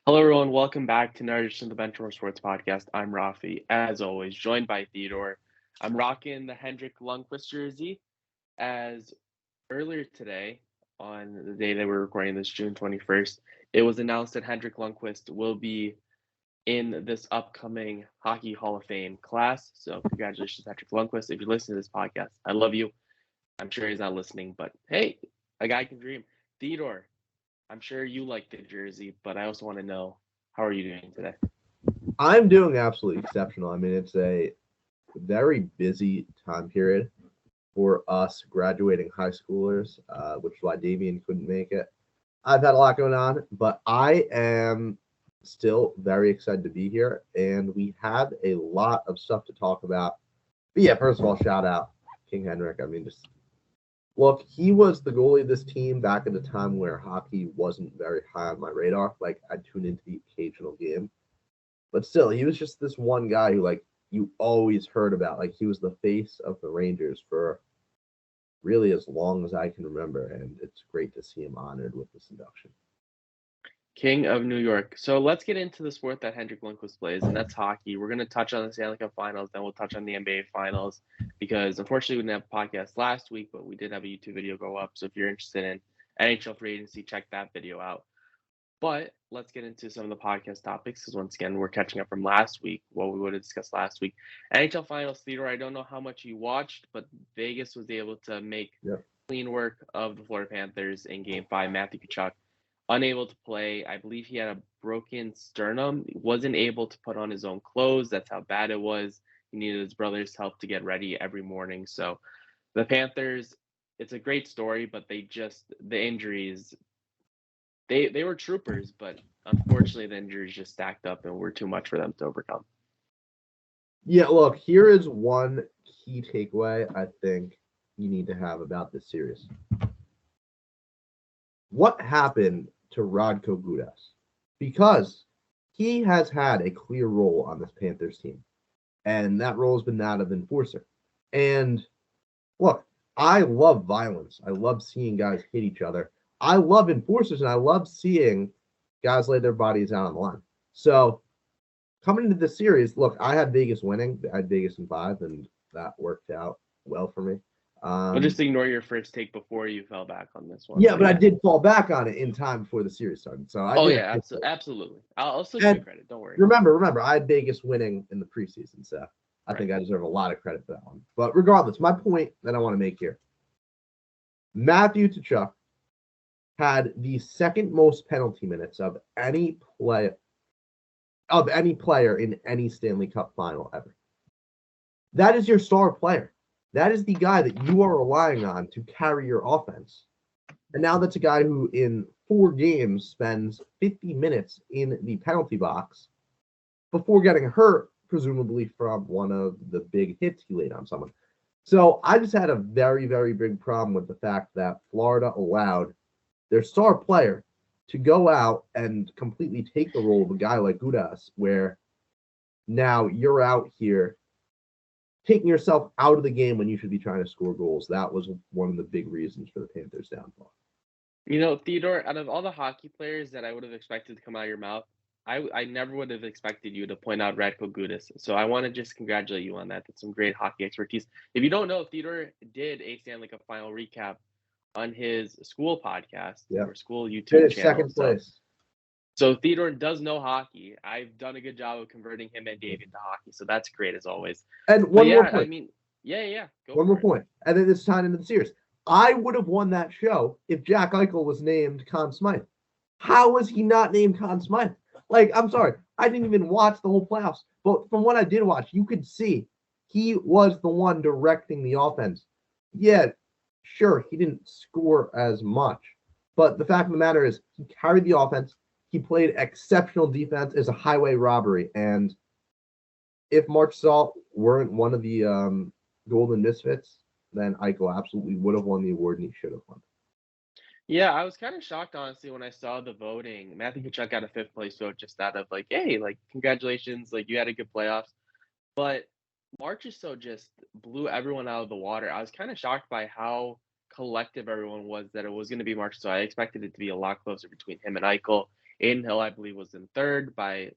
Hello, everyone. Welcome back to another edition of the Benchwarmer Sports Podcast. I'm Raffi, as always, joined by Theodore. I'm rocking the Hendrik Lundqvist jersey, as earlier today, on the day that we're recording this, June 21st, it was announced that Hendrik Lundqvist will be in this upcoming Hockey Hall of Fame class. So congratulations, Hendrik Lundqvist. If you listen to this podcast, I love you. I'm sure he's not listening, but hey, a guy can dream. Theodore, I'm sure you like the jersey, but I also want to know, how are you doing today? I'm doing absolutely exceptional. I mean, it's a very busy time period for us graduating high schoolers, which is why Davian couldn't make it. I've had a lot going on, but I am still very excited to be here, and we have a lot of stuff to talk about. But yeah, first of all, shout out King Henrik. I mean, just look, he was the goalie of this team back at a time where hockey wasn't very high on my radar. Like, I'd tune into the occasional game. But still, he was just this one guy who, like, you always heard about. Like, he was the face of the Rangers for really as long as I can remember, and it's great to see him honored with this induction. King of New York. So let's get into the sport that Hendrik Lundqvist plays, and that's hockey. We're going to touch on the Stanley Cup Finals, then we'll touch on the NBA Finals, because unfortunately we didn't have a podcast last week, but we did have a YouTube video go up. So if you're interested in NHL free agency, check that video out. But let's get into some of the podcast topics, because once again, we're catching up from last week, what we would have discussed last week. NHL Finals, Theodore, I don't know how much you watched, but Vegas was able to make clean work of the Florida Panthers in Game 5. Matthew Tkachuk, unable to play. I believe he had a broken sternum. He wasn't able to put on his own clothes. That's how bad it was. He needed his brother's help to get ready every morning. So the Panthers, it's a great story, but the injuries, they were troopers, but unfortunately the injuries just stacked up and were too much for them to overcome. Yeah, look, here is one key takeaway I think you need to have about this series. What happened to Radko Gudas? Because he has had a clear role on this Panthers team, and that role has been that of enforcer. And look, I love violence. I love seeing guys hit each other. I love enforcers, and I love seeing guys lay their bodies out on the line. So coming into this series, look, I had Vegas winning. I had Vegas in 5, and that worked out well for me. We'll just ignore your first take before you fell back on this one. Yeah, but I did fall back on it in time before the series started. So absolutely. I'll still give you credit. Don't worry. Remember, I had Vegas winning in the preseason, so I think I deserve a lot of credit for that one. But regardless, my point that I want to make here: Matthew Tkachuk had the second most penalty minutes of any player in any Stanley Cup final ever. That is your star player. That is the guy that you are relying on to carry your offense. And now that's a guy who in 4 games spends 50 minutes in the penalty box before getting hurt, presumably from one of the big hits he laid on someone. So I just had a very, very big problem with the fact that Florida allowed their star player to go out and completely take the role of a guy like Gudas, where now you're out here taking yourself out of the game when you should be trying to score goals. That was one of the big reasons for the Panthers' downfall. You know, Theodore, out of all the hockey players that I would have expected to come out of your mouth, I never would have expected you to point out Radko Gudas. So I want to just congratulate you on that. That's some great hockey expertise. If you don't know, Theodore did a Stanley Cup final recap on his school podcast or school YouTube channel. Second place. So Theodore does know hockey. I've done a good job of converting him and David to hockey, so that's great as always. And one more point. I mean, one more point. And then it's time into the series. I would have won that show if Jack Eichel was named Conn Smythe. How was he not named Conn Smythe? Like, I'm sorry, I didn't even watch the whole playoffs, but from what I did watch, you could see he was the one directing the offense. Yeah, sure, he didn't score as much, but the fact of the matter is he carried the offense. He played exceptional defense as a highway robbery, and if Marchessault weren't one of the Golden Misfits, then Eichel absolutely would have won the award, and he should have won. Yeah, I was kind of shocked, honestly, when I saw the voting. Matthew Tkachuk got a 5th place vote just out of like, hey, like, congratulations, like, you had a good playoffs. But Marchessault just blew everyone out of the water. I was kind of shocked by how collective everyone was that it was going to be Marchessault. I expected it to be a lot closer between him and Eichel. Aiden Hill, I believe, was in third by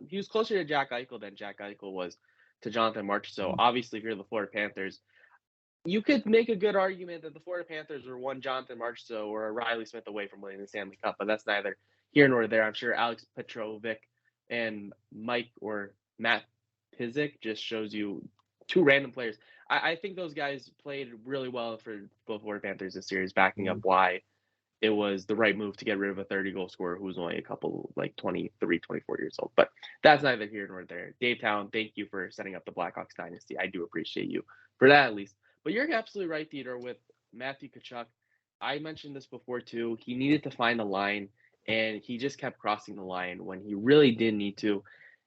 he was closer to Jack Eichel than Jack Eichel was to Jonathan March. So obviously, if you're the Florida Panthers, you could make a good argument that the Florida Panthers were one Jonathan Marchessault or a Riley Smith away from winning the Stanley Cup, but that's neither here nor there. I'm sure Alex Petrovic and Mike or Matt Pizik just shows you two random players. I think those guys played really well for both Florida Panthers this series, backing up why it was the right move to get rid of a 30-goal scorer who was only a couple, like 23, 24 years old. But that's neither here nor there. Dave Town, thank you for setting up the Blackhawks dynasty. I do appreciate you for that at least. But you're absolutely right, Theodore, with Matthew Tkachuk. I mentioned this before too. He needed to find a line, and he just kept crossing the line when he really didn't need to.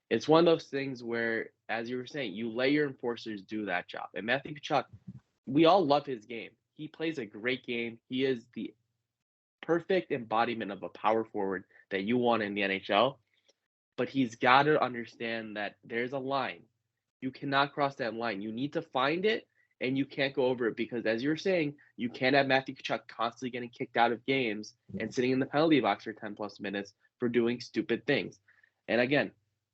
It's one of those things where, as you were saying, you let your enforcers do that job. And Matthew Tkachuk, we all love his game. He plays a great game. He is the perfect embodiment of a power forward that you want in the NHL. But he's got to understand that there's a line. You cannot cross that line. You need to find it, and you can't go over it because, as you're saying, you can't have Matthew Tkachuk constantly getting kicked out of games and sitting in the penalty box for 10-plus minutes for doing stupid things. And again,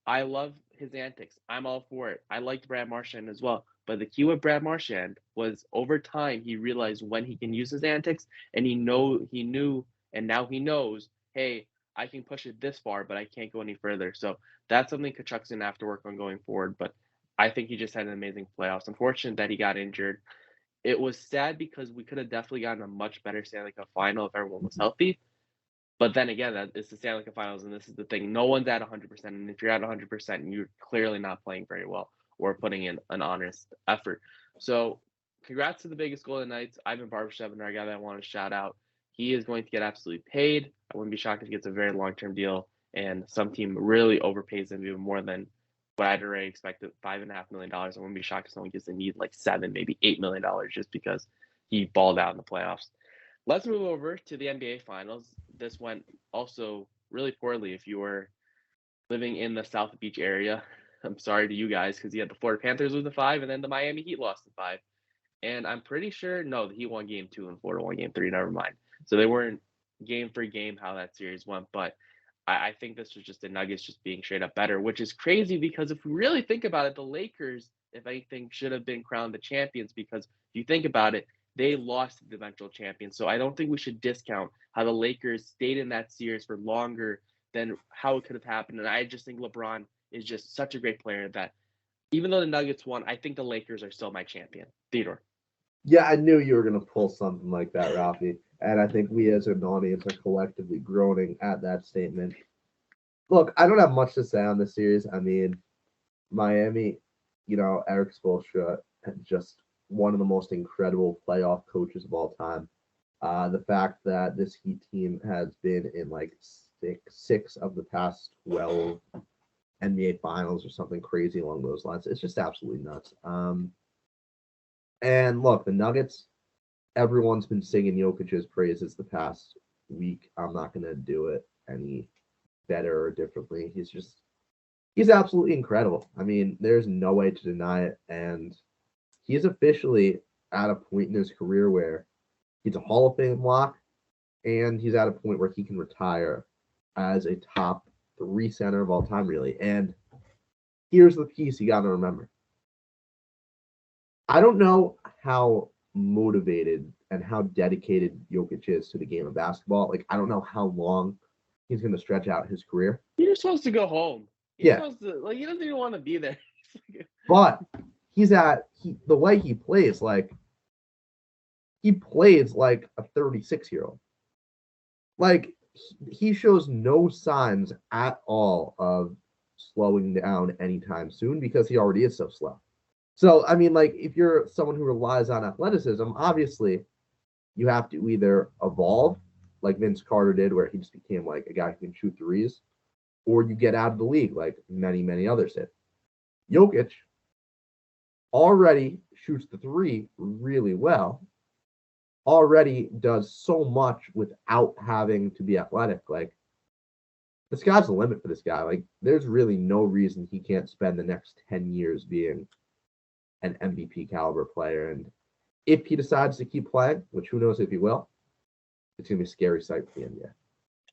I love his antics. I'm all for it. I liked Brad Marchand as well. But the key with Brad Marchand was over time he realized when he can use his antics, and he knew, and now he knows, hey, I can push it this far, but I can't go any further. So that's something Kachuk's going to have to work on going forward. But I think he just had an amazing playoffs. Unfortunate that he got injured. It was sad because we could have definitely gotten a much better Stanley Cup final if everyone was healthy. But then again, it's the Stanley Cup Finals, and this is the thing. No one's at 100%. And if you're at 100%, you're clearly not playing very well or putting in an honest effort. So congrats to the biggest Golden Knights. Ivan Barbashev, another guy that I want to shout out. He is going to get absolutely paid. I wouldn't be shocked if he gets a very long-term deal, and some team really overpays him even more than what I'd already expected, $5.5 million. I wouldn't be shocked if someone gives a need like $7, maybe $8 million just because he balled out in the playoffs. Let's move over to the NBA Finals. This went also really poorly if you were living in the South Beach area. I'm sorry to you guys because you had the Florida Panthers with the 5, and then the Miami Heat lost the 5. And I'm pretty sure, no, the Heat won game 2 and Florida won game 3, never mind. So they weren't game for game how that series went, but I think this was just the Nuggets just being straight up better, which is crazy because if we really think about it, the Lakers, if anything, should have been crowned the champions because if you think about it, they lost to the eventual champions. So I don't think we should discount how the Lakers stayed in that series for longer than how it could have happened. And I just think LeBron is just such a great player that even though the Nuggets won, I think the Lakers are still my champion. Theodore. Yeah, I knew you were going to pull something like that, Raffi. And I think we as an audience are collectively groaning at that statement. Look, I don't have much to say on this series. I mean, Miami, Eric Spoelstra, just one of the most incredible playoff coaches of all time. The fact that this Heat team has been in like six of the past 12 NBA finals or something crazy along those lines. It's just absolutely nuts. And look, the Nuggets, everyone's been singing Jokic's praises the past week. I'm not going to do it any better or differently. He's absolutely incredible. I mean, there's no way to deny it. And he's officially at a point in his career where he's a Hall of Fame lock, and he's at a point where he can retire as a top 3 center of all time, really. And here's the piece you got to remember. I don't know how motivated and how dedicated Jokic is to the game of basketball. Like, I don't know how long he's going to stretch out his career. You're supposed to go home. He doesn't even want to be there. But the way he plays like a 36-year-old. Like, he shows no signs at all of slowing down anytime soon because he already is so slow. So, I mean, like, if you're someone who relies on athleticism, obviously you have to either evolve like Vince Carter did, where he just became like a guy who can shoot threes, or you get out of the league like many, many others did. Jokic already shoots the 3 really well, already does so much without having to be athletic. Like, the sky's the limit for this guy. Like, there's really no reason he can't spend the next 10 years being an MVP caliber player. And if he decides to keep playing, which who knows if he will, it's going to be a scary sight for the NBA.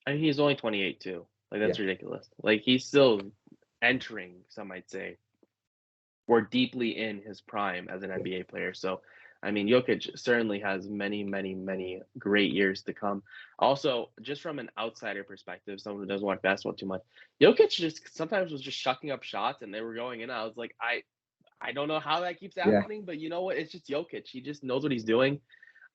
And he's only 28 too. Like that's Yeah. ridiculous. Like he's still entering, some might say, or deeply in his prime as an Yeah. NBA player. So, I mean, Jokic certainly has many, many, many great years to come. Also, just from an outsider perspective, someone who doesn't watch basketball too much, Jokic just sometimes was just shucking up shots and they were going in. I was like, I don't know how that keeps Yeah. happening, but you know what? It's just Jokic. He just knows what he's doing.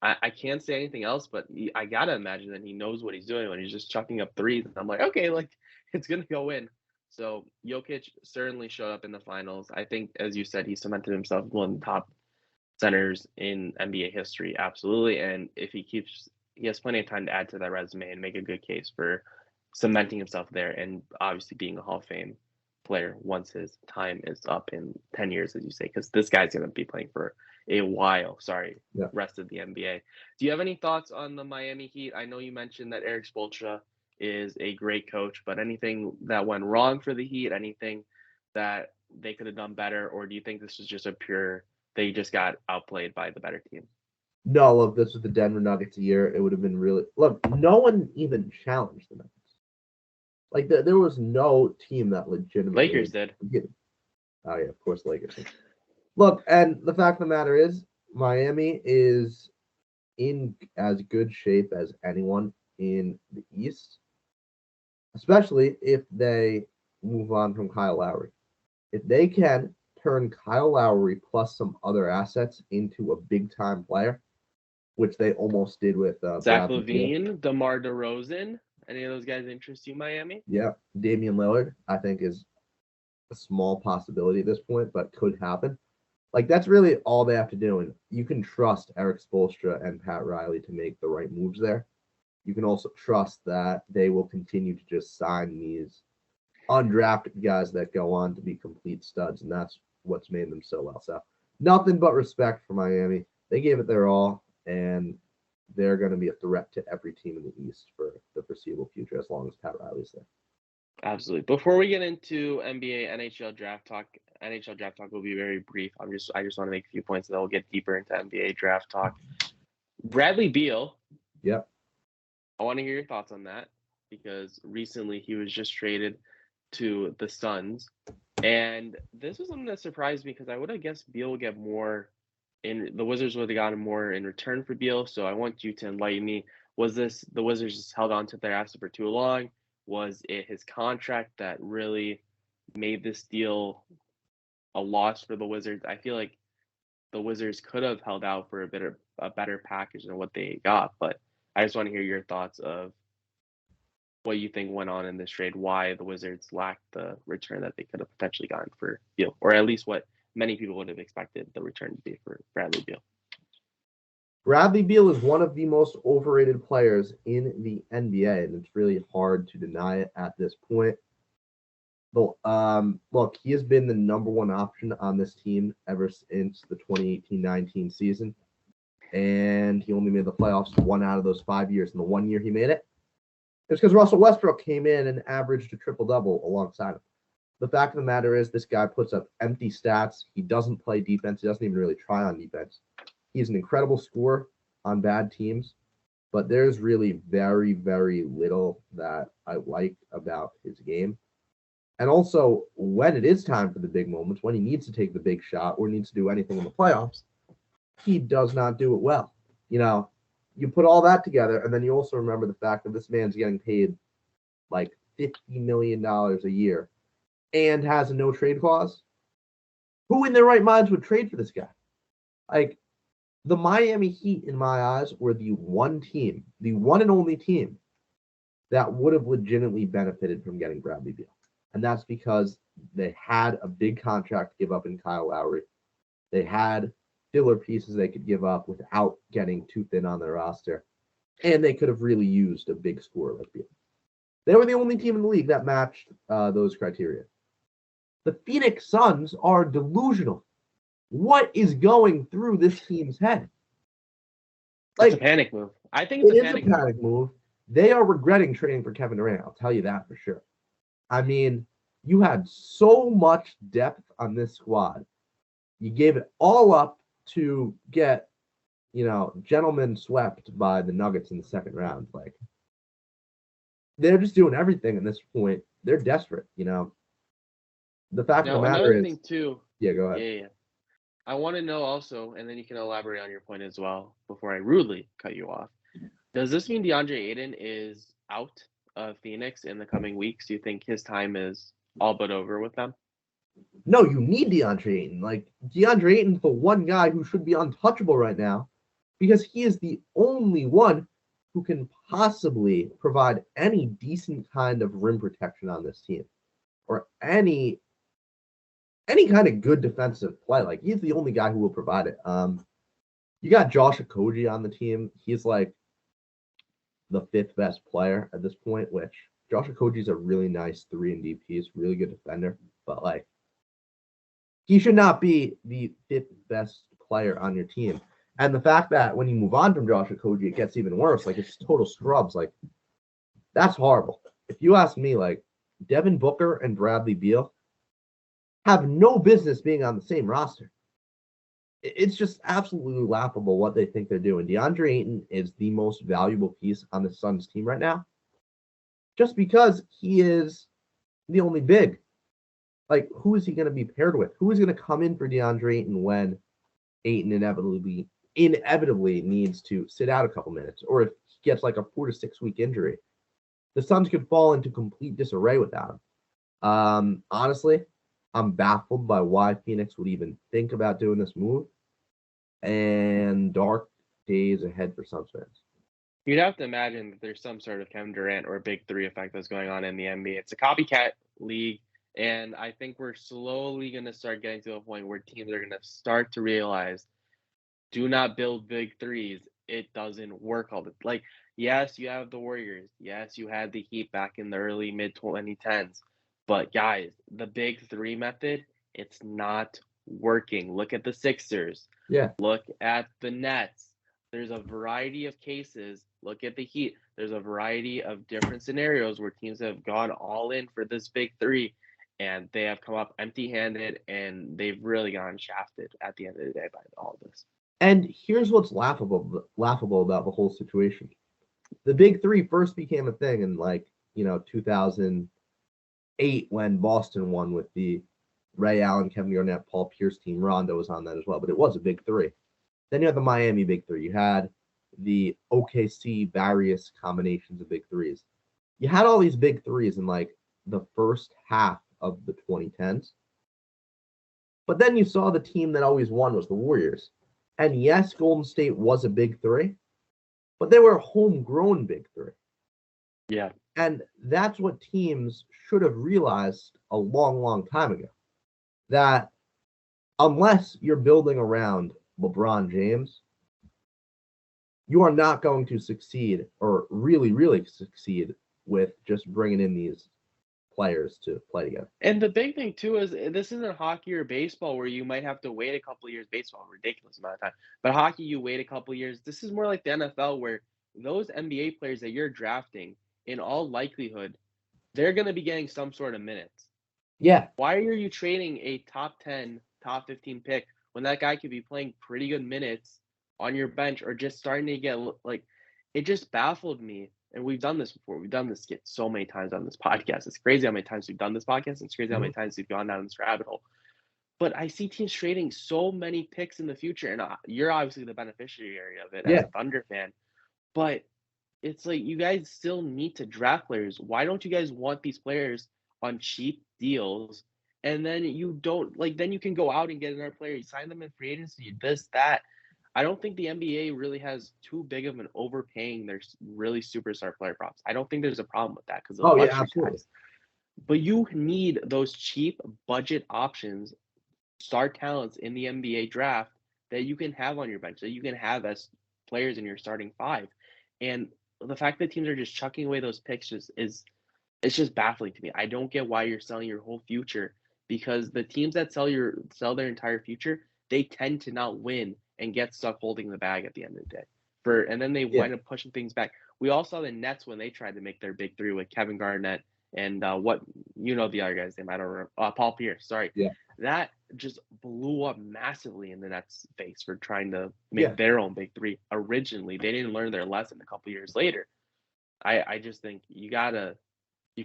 I can't say anything else, but I gotta imagine that he knows what he's doing when he's just chucking up threes. And I'm like, okay, like it's gonna go in. So Jokic certainly showed up in the finals. I think, as you said, he cemented himself as one of the top centers in NBA history, absolutely. And if he has plenty of time to add to that resume and make a good case for cementing himself there, and obviously being a Hall of Fame player once his time is up in 10 years, as you say, because this guy's gonna be playing for a while. Sorry, Yeah. rest of the NBA. Do you have any thoughts on the Miami Heat? I know you mentioned that Eric Spoelstra is a great coach, but anything that went wrong for the Heat, anything that they could have done better, or do you think this was just a pure they just got outplayed by the better team? No, look, this was the Denver Nuggets year. It would have been really look. No one even challenged the Nuggets. Like there was no team that legitimately. Lakers did. Oh yeah, of course, Lakers. Look, and the fact of the matter is, Miami is in as good shape as anyone in the East, especially if they move on from Kyle Lowry. If they can turn Kyle Lowry plus some other assets into a big time player, which they almost did with Zach Bradley Beal. LaVine, DeMar DeRozan. Any of those guys interest you, Miami? Yeah, Damian Lillard, I think, is a small possibility at this point, but could happen. Like that's really all they have to do, and you can trust Eric Spoelstra and Pat Riley to make the right moves there. You can also trust that they will continue to just sign these undrafted guys that go on to be complete studs, and that's what's made them so well. So nothing but respect for Miami. They gave it their all, and they're going to be a threat to every team in the East for the foreseeable future as long as Pat Riley's there. Absolutely. Before we get into NBA, NHL draft talk will be very brief. I just want to make a few points, and then we'll get deeper into NBA draft talk. Bradley Beal. Yep. I want to hear your thoughts on that because recently he was just traded to the Suns, and this was something that surprised me because I would have guessed Beal would get more. The Wizards would have gotten more in return for Beal. So I want you to enlighten me. Was this the Wizards just held on to their asset for too long? Was it his contract that really made this deal a loss for the Wizards? I feel like the Wizards could have held out for a better package than what they got, but I just want to hear your thoughts of what you think went on in this trade, why the Wizards lacked the return that they could have potentially gotten for Beal, or at least what many people would have expected the return to be for Bradley Beal. Bradley Beal is one of the most overrated players in the NBA, and it's really hard to deny it at this point. But look, he has been the number one option on this team ever since the 2018-19 season, and he only made the playoffs 1 out of those 5 years. And the 1 year he made it, it's because Russell Westbrook came in and averaged a triple-double alongside him. The fact of the matter is this guy puts up empty stats. He doesn't play defense. He doesn't even really try on defense. He's an incredible scorer on bad teams, but there's really very, very little that I like about his game. And also, when it is time for the big moments, when he needs to take the big shot or needs to do anything in the playoffs, he does not do it well. You know, you put all that together, and then you also remember the fact that this man's getting paid like $50 million a year and has a no trade clause. Who in their right minds would trade for this guy? Like, the Miami Heat, in my eyes, were the one and only team that would have legitimately benefited from getting Bradley Beal. And that's because they had a big contract to give up in Kyle Lowry. They had filler pieces they could give up without getting too thin on their roster. And they could have really used a big scorer like Beal. They were the only team in the league that matched those criteria. The Phoenix Suns are delusional. What is going through this team's head? Like, it's a panic move. I think it's a panic move. They are regretting trading for Kevin Durant. I'll tell you that for sure. I mean, you had so much depth on this squad. You gave it all up to get, gentlemen swept by the Nuggets in the second round. Like, they're just doing everything at this point. They're desperate, The fact of Now, the matter another is, thing too, yeah, go ahead. yeah. I want to know also, and then you can elaborate on your point as well before I rudely cut you off. Does this mean DeAndre Ayton is out of Phoenix in the coming weeks? Do you think his time is all but over with them? No, you need DeAndre Ayton. Like, DeAndre Ayton's the one guy who should be untouchable right now because he is the only one who can possibly provide any decent kind of rim protection on this team or any kind of good defensive play. Like, he's the only guy who will provide it. You got Josh Okogie on the team. He's like the fifth best player at this point, which Josh Okogie's a really nice 3-and-D piece, really good defender, but like he should not be the fifth best player on your team. And the fact that when you move on from Josh Okogie, it gets even worse. Like, it's total scrubs. Like, that's horrible. If you ask me, like, Devin Booker and Bradley Beal have no business being on the same roster. It's just absolutely laughable what they think they're doing. DeAndre Ayton is the most valuable piece on the Suns team right now just because he is the only big. Like, who is he going to be paired with? Who is going to come in for DeAndre Ayton when Ayton inevitably needs to sit out a couple minutes, or if he gets like a 4 to 6 week injury? The Suns could fall into complete disarray without him. Honestly, I'm baffled by why Phoenix would even think about doing this move, and dark days ahead for Suns fans. You'd have to imagine that there's some sort of Kevin Durant or Big Three effect that's going on in the NBA. It's a copycat league, and I think we're slowly going to start getting to a point where teams are going to start to realize, do not build big threes. It doesn't work all the like. Yes, you have the Warriors. Yes, you had the Heat back in the early mid 2010s. But guys, the big three method, it's not working. Look at the Sixers. Yeah. Look at the Nets. There's a variety of cases. Look at the Heat. There's a variety of different scenarios where teams have gone all in for this big three, and they have come up empty-handed, and they've really gotten shafted at the end of the day by all of this. And here's what's laughable about the whole situation. The big three first became a thing in 2008 when Boston won with the Ray Allen, Kevin Garnett, Paul Pierce team. Rondo was on that as well, but it was a big three. Then you had the Miami big three. You had the OKC various combinations of big threes. You had all these big threes in like the first half of the 2010s. But then you saw the team that always won was the Warriors. And yes, Golden State was a big three, but they were a homegrown big three. Yeah. And that's what teams should have realized a long, long time ago. That unless you're building around LeBron James, you are not going to succeed or really, really succeed with just bringing in these players to play together. And the big thing too is this isn't hockey or baseball where you might have to wait a couple of years. Baseball, ridiculous amount of time, but hockey you wait a couple of years. This is more like the NFL where those NBA players that you're drafting, in all likelihood, they're going to be getting some sort of minutes. Yeah. Why are you trading a top 10, top 15 pick when that guy could be playing pretty good minutes on your bench or just starting to get like? It just baffled me. And we've done this before. We've done this skit so many times on this podcast. It's crazy how many times we've done this podcast. It's crazy how many times we've gone down this rabbit hole. But I see teams trading so many picks in the future, and you're obviously the beneficiary of it as a Thunder fan. But it's like you guys still need to draft players. Why don't you guys want these players on cheap deals? And then you don't then you can go out and get another player. You sign them in free agency, this, that. I don't think the NBA really has too big of an overpaying their really superstar player props. I don't think there's a problem with that because of the luxury tax. But you need those cheap budget options, star talents in the NBA draft that you can have on your bench, that you can have as players in your starting five. And the fact that teams are just chucking away those picks it's just baffling to me. I don't get why you're selling your whole future, because the teams that sell their entire future, they tend to not win and get stuck holding the bag at the end of the day. And then they wind up pushing things back. We all saw the Nets when they tried to make their big three with Kevin Garnett and the other guy's name, I don't remember. Paul Pierce, sorry. Yeah. That just blew up massively in the Nets' face for trying to make their own big three. Originally, they didn't learn their lesson a couple years later. I just think you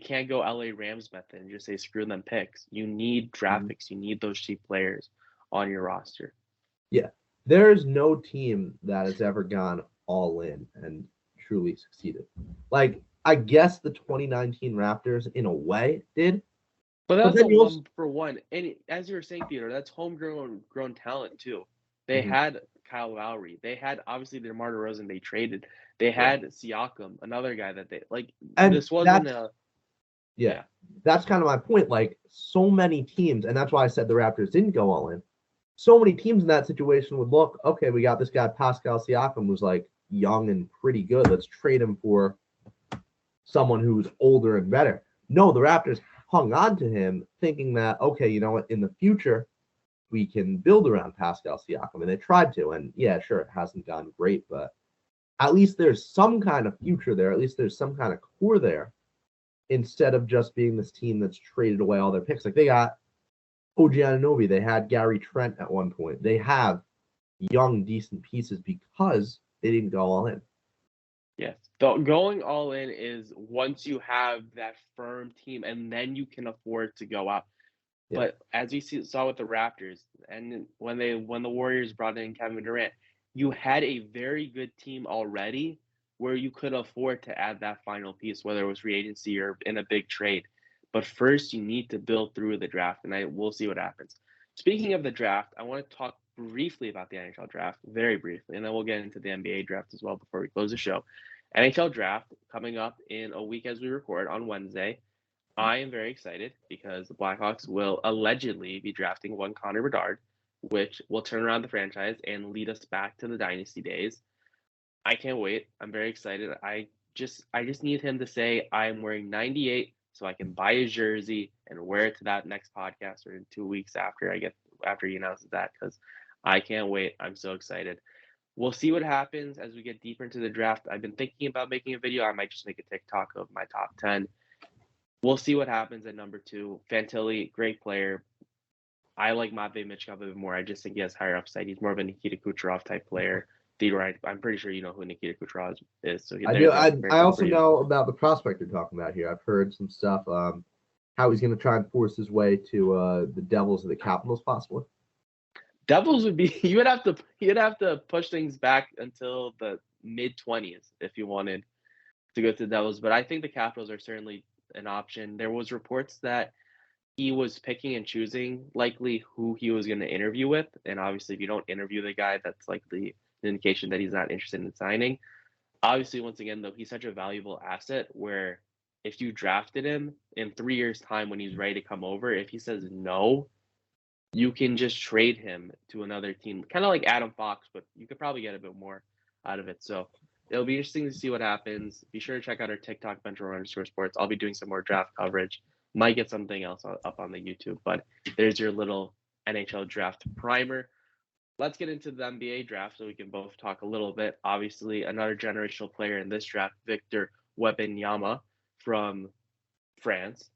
can't go LA Rams method and just say screw them picks. You need draft Mhm. picks. You need those cheap players on your roster. Yeah. There's no team that has ever gone all in and truly succeeded. Like, I guess the 2019 Raptors, in a way, did. But But that's a then you also. one for one. And as you were saying, Theodore, that's homegrown grown talent too. They Mhm. had Kyle Lowry. They had obviously their DeMar DeRozan they traded. They Yeah. had Siakam, another guy that they like. And This wasn't that's, a yeah, yeah. that's kind of my point. Like, so many teams, and that's why I said the Raptors didn't go all in. So many teams in that situation would look, okay, we got this guy, Pascal Siakam, who's like young and pretty good. Let's trade him for someone who's older and better. No, the Raptors hung on to him thinking that, okay, you know what, in the future, we can build around Pascal Siakam. And they tried to. And yeah, sure, it hasn't gone great, but at least there's some kind of future there. At least there's some kind of core there instead of just being this team that's traded away all their picks. Like they got OG Anunoby, they had Gary Trent at one point. They have young, decent pieces because they didn't go all in. Yes. Going all in is once you have that firm team and then you can afford to go up. Yeah. But as you saw with the Raptors, and when the Warriors brought in Kevin Durant, you had a very good team already where you could afford to add that final piece, whether it was free agency or in a big trade. But first, you need to build through the draft, and we'll see what happens. Speaking of the draft, I want to talk briefly about the NHL draft, very briefly, and then we'll get into the NBA draft as well before we close the show. NHL draft coming up in a week as we record on Wednesday. I am very excited because the Blackhawks will allegedly be drafting one Connor Bedard, which will turn around the franchise and lead us back to the dynasty days. I can't wait. I'm very excited. I just need him to say I'm wearing 98 so I can buy his jersey and wear it to that next podcast or in 2 weeks after he announces that because I can't wait. I'm so excited. We'll see what happens as we get deeper into the draft. I've been thinking about making a video. I might just make a TikTok of my top 10. We'll see what happens at number 2. Fantilli, great player. I like Matvei Michkov a bit more. I just think he has higher upside. He's more of a Nikita Kucherov type player. Theodore, I'm pretty sure you know who Nikita Kucherov is. So I do. there's a I comparison for also you. know about the prospect you're talking about here. I've heard some stuff. How he's going to try and force his way to the Devils or the Capitals, possibly. Devils would be you'd have to push things back until the mid-20s if you wanted to go to the Devils. But I think the Capitals are certainly an option. There was reports that he was picking and choosing likely who he was going to interview with. And obviously, if you don't interview the guy, that's likely an indication that he's not interested in signing. Obviously, once again, though, he's such a valuable asset where if you drafted him in 3 years' time when he's ready to come over, if he says no, you can just trade him to another team, kind of like Adam Fox, but you could probably get a bit more out of it. So it'll be interesting to see what happens. Be sure to check out our TikTok, Benchwarmer_sports. I'll be doing some more draft coverage. Might get something else up on the YouTube, but there's your little NHL draft primer. Let's get into the NBA draft so we can both talk a little bit. Obviously, another generational player in this draft, Victor Wembanyama from France,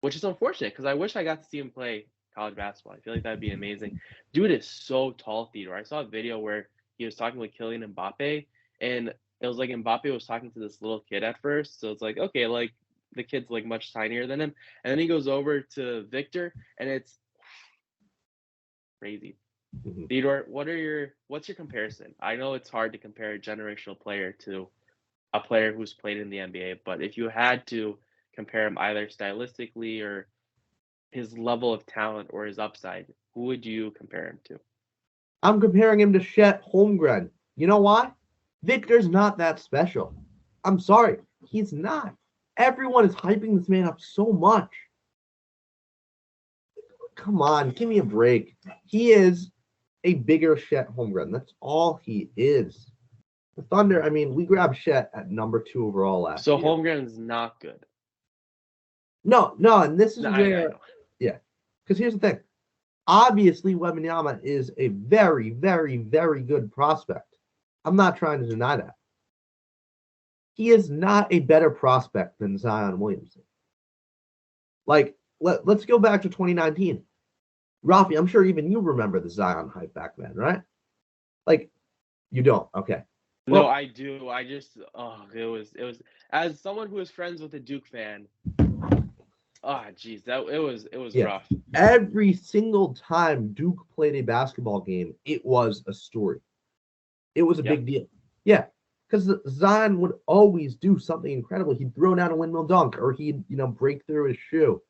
which is unfortunate because I wish I got to see him play college basketball. I feel like that'd be amazing. Dude is so tall, Theodore. I saw a video where he was talking with Kylian Mbappe, and it was like Mbappe was talking to this little kid at first. So it's like, okay, like the kid's like much tinier than him. And then he goes over to Victor, and it's crazy. Mhm. Theodore, what's your comparison? I know it's hard to compare a generational player to a player who's played in the NBA, but if you had to compare him either stylistically or his level of talent or his upside, who would you compare him to? I'm comparing him to Chet Holmgren. You know why? Victor's not that special. I'm sorry, he's not. Everyone is hyping this man up so much. Come on, give me a break. He is a bigger Chet Holmgren. That's all he is. The Thunder, I mean, we grabbed Chet at number 2 overall last So year. Holmgren's not good. No, and this is No, I where, know. yeah, because here's the thing. Obviously, Wembanyama is a very, very, very good prospect. I'm not trying to deny that. He is not a better prospect than Zion Williamson. Like, let's go back to 2019. Raffi, I'm sure even you remember the Zion hype back then, right? Like, you don't. Okay. No, Well, I do. It was as someone who is friends with a Duke fan. Ah, geez, it was yeah, rough. every single time Duke played a basketball game, it was a story. It was a Yep, big deal. Yeah, because Zion would always do something incredible. He'd throw down a windmill dunk, or he'd break through his shoe,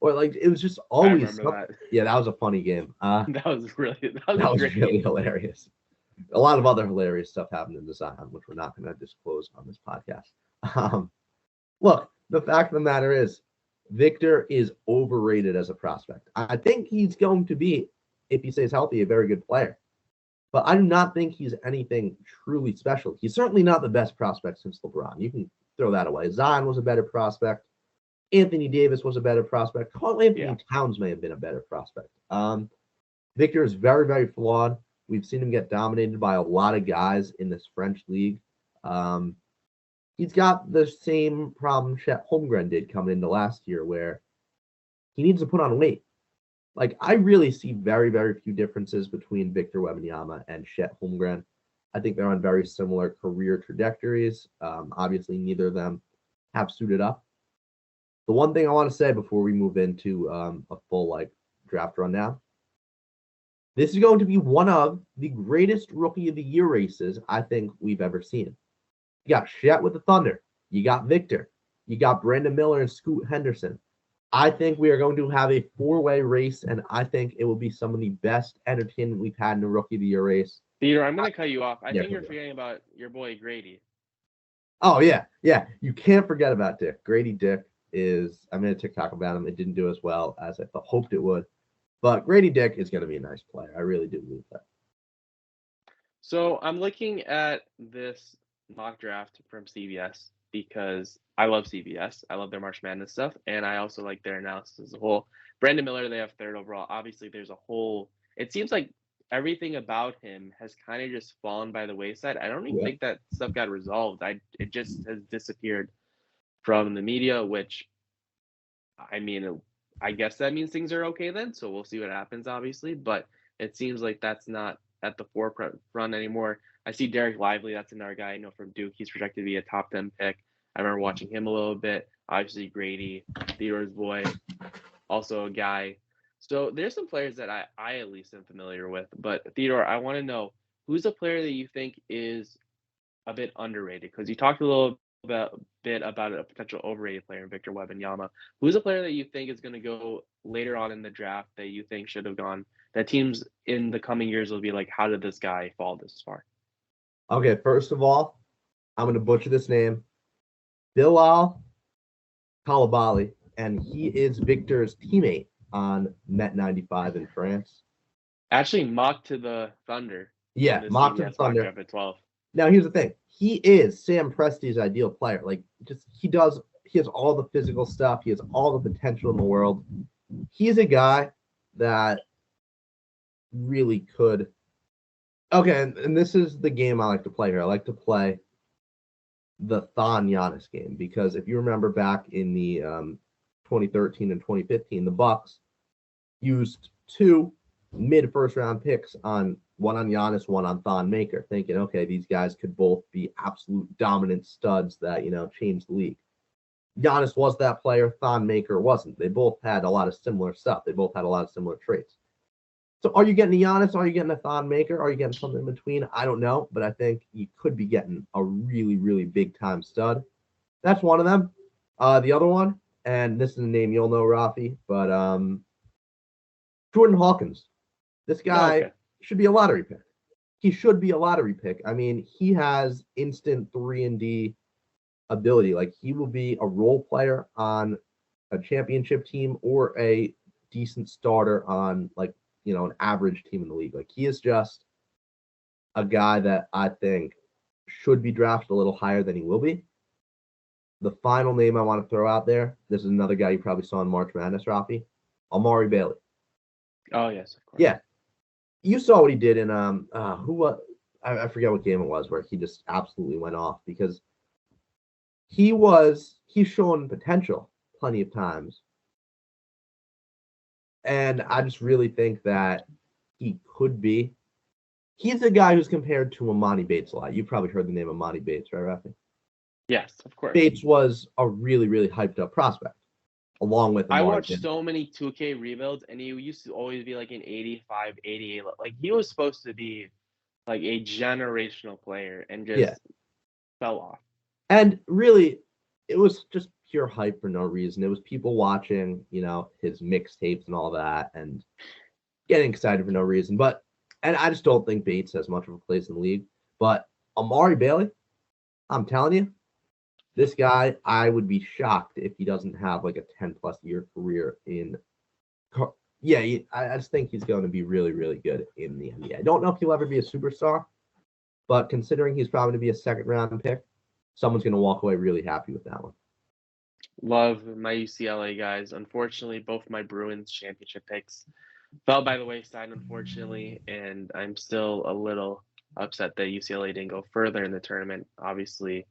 or like it was just I always remember something. that. Yeah, that was a funny game. That was a That was great really game. hilarious. A lot of other hilarious stuff happened in the Zion, which we're not going to disclose on this podcast. Um, Look, the fact of the matter is, Victor is overrated as a prospect. I think he's going to be, if he stays healthy, a very good player. But I do not think he's anything truly special. He's certainly not the best prospect since LeBron. You can throw that away. Zion was a better prospect. Anthony Davis was a better prospect. Carl Yeah. Anthony Towns may have been a better prospect. Victor is very, very flawed. We've seen him get dominated by a lot of guys in this French league. Um, he's got the same problem Chet Holmgren did coming into last year, where he needs to put on weight. Like, I really see very, very few differences between Victor Wembanyama and Chet Holmgren. I think they're on very similar career trajectories. Obviously, neither of them have suited up. The one thing I want to say before we move into a full draft rundown, this is going to be one of the greatest rookie of the year races I think we've ever seen. You got Chet with the Thunder. You got Victor. You got Brandon Miller and Scoot Henderson. I think we are going to have a four-way race, and I think it will be some of the best entertainment we've had in a Rookie of the Year race. Theodore, I'm gonna cut you off. I Yeah, think you're forgetting about your boy Grady. oh, yeah. You can't forget about Dick. Grady Dick I made a TikTok about him. It didn't do as well as I hoped it would. But Grady Dick is going to be a nice player. I really do believe that. So I'm looking at this mock draft from CBS because I love CBS. I love their March Madness stuff, and I also like their analysis as a whole. Brandon Miller, they have third overall. Obviously, there's a whole. It seems like everything about him has kind of just fallen by the wayside. I don't even Yeah. think that stuff got resolved. It just has disappeared from the media, which I mean, I guess that means things are okay then. So we'll see what happens, obviously. But it seems like that's not at the forefront anymore. I see Derek Lively. That's another guy I know from Duke. He's projected to be a top 10 pick. I remember watching him a little bit. Obviously, Grady, Theodore's boy, also a guy. So there's some players that I at least am familiar with. But Theodore, I want to know who's a player that you think is a bit underrated? Because you talked a little bit about a potential overrated player in Victor Wembanyama. Who's a player that you think is going to go later on in the draft that you think should have gone? That teams in the coming years will be like, how did this guy fall this far? Okay, first of all, I'm going to butcher this name. Bilal Koulibaly, and he is Victor's teammate on Net 95 in France. Actually, mocked to the Thunder. Yeah, In the mocked to the CBS mock Thunder. draft at 12. Now, here's the thing. He is Sam Presti's ideal player. Like, he has all the physical stuff. He has all the potential in the world. He's a guy that really could. Okay, and this is the game I like to play here. I like to play the Thon Giannis game because if you remember back in the 2013 and 2015, the Bucks used two mid first round picks one on Giannis, one on Thon Maker, thinking, okay, these guys could both be absolute dominant studs that changed the league. Giannis was that player. Thon Maker wasn't. They both had a lot of similar stuff. They both had a lot of similar traits. So are you getting a Giannis? Are you getting a Thon Maker? Are you getting something in between? I don't know, but I think you could be getting a really, really big time stud. That's one of them. The other one, and this is a name you'll know, Raffi, but Jordan Hawkins. This guy should be a lottery pick. He should be a lottery pick. I mean, he has instant 3-and-D ability. Like, he will be a role player on a championship team or a decent starter on an average team in the league. Like, he is just a guy that I think should be drafted a little higher than he will be. The final name I want to throw out there, this is another guy you probably saw in March Madness, Raffi, Amari Bailey. Oh, yes, of course. Yeah. You saw what he did in I forget what game it was where he just absolutely went off because he's shown potential plenty of times. And I just really think that he could be he's the guy who's compared to Amani Bates a lot. You've probably heard the name Amani Bates, right, Raffi? Yes, of course. Bates was a really, really hyped up prospect, along with Amari. I watched so many 2K rebuilds, and he used to always be like an 85, 88. Like, he was supposed to be like a generational player and just fell off. And really, it was just pure hype for no reason. It was people watching, his mixtapes and all that and getting excited for no reason. And I just don't think Bates has much of a place in the league. But Amari Bailey, I'm telling you, this guy, I would be shocked if he doesn't have like a 10-plus year career in. Yeah, I just think he's going to be really, really good in the NBA. I don't know if he'll ever be a superstar, but considering he's probably going to be a second-round pick, someone's going to walk away really happy with that one. Love my UCLA guys. Unfortunately, both my Bruins championship picks fell by the wayside, unfortunately, and I'm still a little upset that UCLA didn't go further in the tournament. Obviously,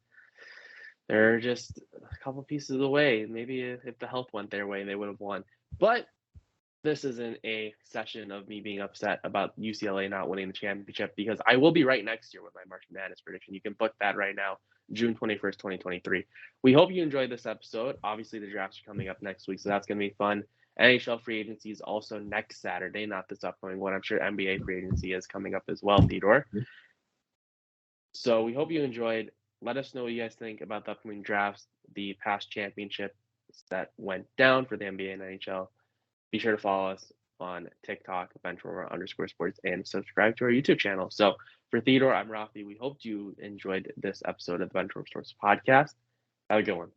they're just a couple pieces away. Maybe if the health went their way, they would have won. But this isn't a session of me being upset about UCLA not winning the championship, because I will be right next year with my March Madness prediction. You can book that right now, June 21st, 2023. We hope you enjoyed this episode. Obviously, the drafts are coming up next week, so that's going to be fun. NHL free agency is also next Saturday, not this upcoming one. I'm sure NBA free agency is coming up as well, Theodore. So we hope you enjoyed. Let us know what you guys think about the upcoming drafts, the past championships that went down for the NBA and NHL. Be sure to follow us on TikTok, Benchwarmer_sports, and subscribe to our YouTube channel. So for Theodore, I'm Raffi. We hope you enjoyed this episode of the Benchwarmer Sports podcast. Have a good one.